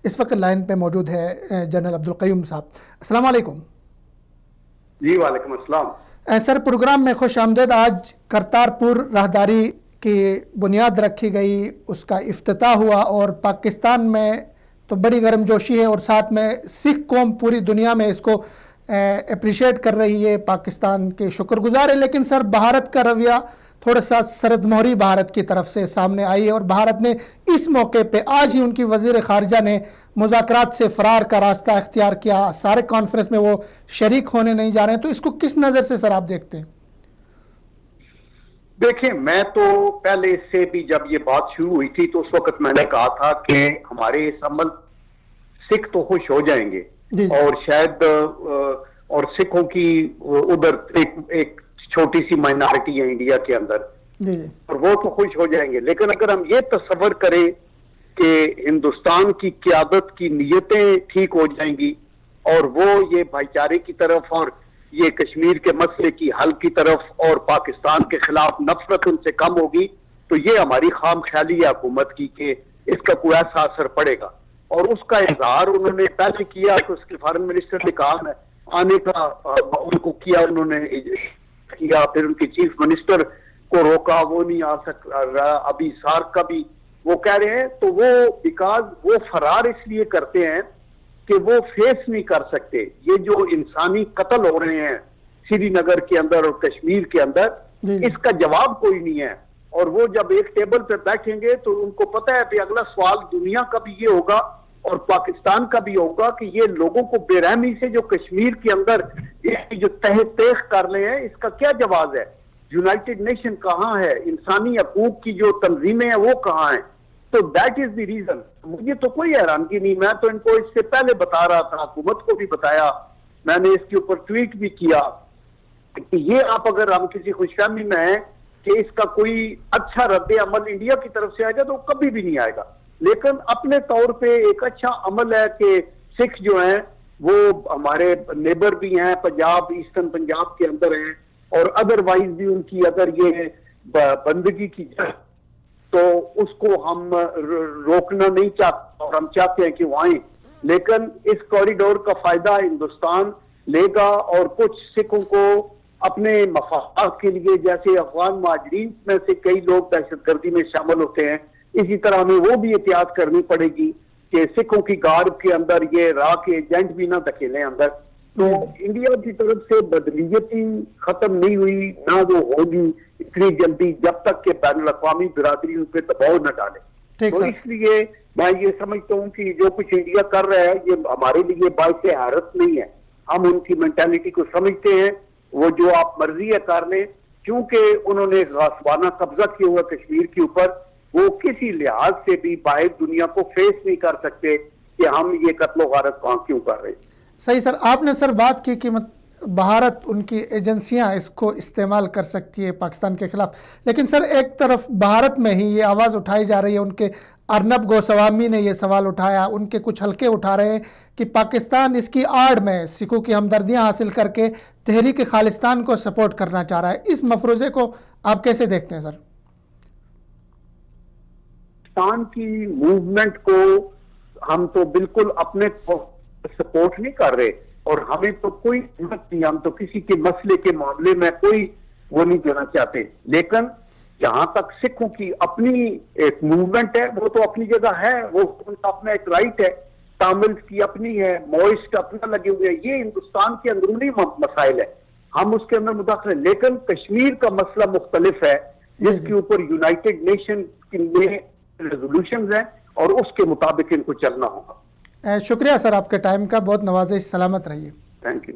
इस वक्त लाइन पे मौजूद है जनरल अब्दुल क़य्यूम साहब। अस्सलाम वालेकुम। जी वालेकुम अस्सलाम। सर, प्रोग्राम में खुश आमदेद। आज करतारपुर राहदारी की बुनियाद रखी गई, उसका इफ्तिताह हुआ और पाकिस्तान में तो बड़ी गर्मजोशी है और साथ में सिख कौम पूरी दुनिया में इसको अप्रिशिएट कर रही है, पाकिस्तान के शुक्रगुजार है। लेकिन सर, भारत का रवैया थोड़ा सा सरदमोहरी भारत की तरफ से सामने आई है और भारत ने इस मौके पे आज ही उनकी वज़ीर ख़ारजा ने मुज़ाकरात से फ़रार का रास्ता इख्तियार किया। सारे कॉन्फ्रेंस में वो शरीक होने नहीं जा रहे हैं, तो इसको किस नज़र से सर आप देखते हैं? देखिए, मैं तो पहले से भी जब ये बात शुरू हुई थी तो उस वक्त मैंने कहा था कि हमारे इस अमल सिख तो खुश हो जाएंगे और शायद और सिखों की उधर एक छोटी सी माइनॉरिटी है इंडिया के अंदर और वो तो खुश हो जाएंगे। लेकिन अगर हम ये तस्वर करें कि हिंदुस्तान की क़यादत की नीयतें ठीक हो जाएंगी और वो ये भाईचारे की तरफ और ये कश्मीर के मसले की हल की तरफ और पाकिस्तान के खिलाफ नफरत उनसे कम होगी, तो ये हमारी खाम ख्याली है हुकूमत की कि इसका कोई ऐसा असर पड़ेगा। और उसका इजहार उन्होंने पहले किया कि उसके फॉरेन मिनिस्टर ने कहा आने का उनको किया, उन्होंने किया, फिर उनके चीफ मिनिस्टर को रोका, वो नहीं आ सक रहा। अभी सार्क का भी वो कह रहे हैं, तो वो बिकॉज वो फरार इसलिए करते हैं कि वो फेस नहीं कर सकते ये जो इंसानी कत्ल हो रहे हैं श्रीनगर के अंदर और कश्मीर के अंदर, इसका जवाब कोई नहीं है। और वो जब एक टेबल पे बैठेंगे तो उनको पता है कि अगला सवाल दुनिया का भी ये होगा और पाकिस्तान का भी होगा कि ये लोगों को बेरहमी से जो कश्मीर के अंदर जो तह कर रहे हैं, इसका क्या जवाब है? यूनाइटेड नेशन कहाँ है? इंसानी हकूक की जो तंजीमें हैं वो कहाँ हैं? तो दैट इज द रीजन। मुझे तो कोई हैरानगी नहीं, मैं तो इनको इससे पहले बता रहा था, हुकूमत को भी बताया, मैंने इसके ऊपर ट्वीट भी किया कि ये आप अगर हम किसी खुशफहमी में हैं कि इसका कोई अच्छा रद्द अमल इंडिया की तरफ से आएगा तो कभी भी नहीं आएगा। लेकिन अपने तौर पे एक अच्छा अमल है कि सिख जो हैं वो हमारे नेबर भी हैं, पंजाब ईस्टर्न पंजाब के अंदर हैं और अदरवाइज भी उनकी अगर ये बंदगी की जाए तो उसको हम रोकना नहीं चाहते और हम चाहते हैं कि वो आए। लेकिन इस कॉरिडोर का फायदा हिंदुस्तान लेगा और कुछ सिखों को अपने मफाद के लिए, जैसे अफगान महाजरीन में से कई लोग दहशतगर्दी में शामिल होते हैं, इसी तरह हमें वो भी एहतियात करनी पड़ेगी कि सिखों की गार्ड के अंदर ये रा के एजेंट भी ना धकेलें अंदर। तो इंडिया की तरफ से बदनीयती खत्म नहीं हुई, ना वो होगी इतनी जल्दी जब तक कि बैनुल अक़वामी बिरादरी उन पर दबाव न डाले। तो इसलिए मैं ये समझता हूँ कि जो कुछ इंडिया कर रहा है ये हमारे लिए बाइस हैरत नहीं है। हम उनकी मेंटालिटी को समझते हैं, वो जो आप मर्जी है कर लें, क्योंकि उन्होंने गासबाना कब्जा किया हुआ कश्मीर के ऊपर, वो किसी लिहाज से भी बाहर दुनिया को फेस नहीं कर सकते कि हम ये कत्लो गारत कहाँ क्यों कर रहे हैं। सही सर, आपने सर बात की कि भारत उनकी एजेंसियां इसको इस्तेमाल कर सकती है पाकिस्तान के खिलाफ, लेकिन सर एक तरफ भारत में ही ये आवाज़ उठाई जा रही है, उनके अर्नब गोस्वामी ने ये सवाल उठाया, उनके कुछ हल्के उठा रहे हैं कि पाकिस्तान इसकी आड़ में सिखों की हमदर्दियां हासिल करके तहरीक खालिस्तान को सपोर्ट करना चाह रहा है। इस मफरूज़े को आप कैसे देखते हैं सर? पाकिस्तान की मूवमेंट को हम तो बिल्कुल अपने सपोर्ट नहीं कर रहे और हमें तो कोई हिम्मत नहीं, हम तो किसी के मसले के मामले में कोई वो नहीं देना चाहते। लेकिन जहां तक सिखों की अपनी एक मूवमेंट है वो तो अपनी जगह है, वो उनका अपना एक राइट है, तामिल की अपनी है, मॉइस्ट अपना लगे हुए हैं, ये हिंदुस्तान के अंदरूनी मसाइल है, हम उसके अंदर मुदाखिल। लेकिन कश्मीर का मसला मुख्तलिफ है जिसके ऊपर यूनाइटेड नेशन में रेजोल्यूशन है और उसके मुताबिक इनको चलना होगा। शुक्रिया सर आपके टाइम का, बहुत नवाजिश, सलामत रहिए। Thank you.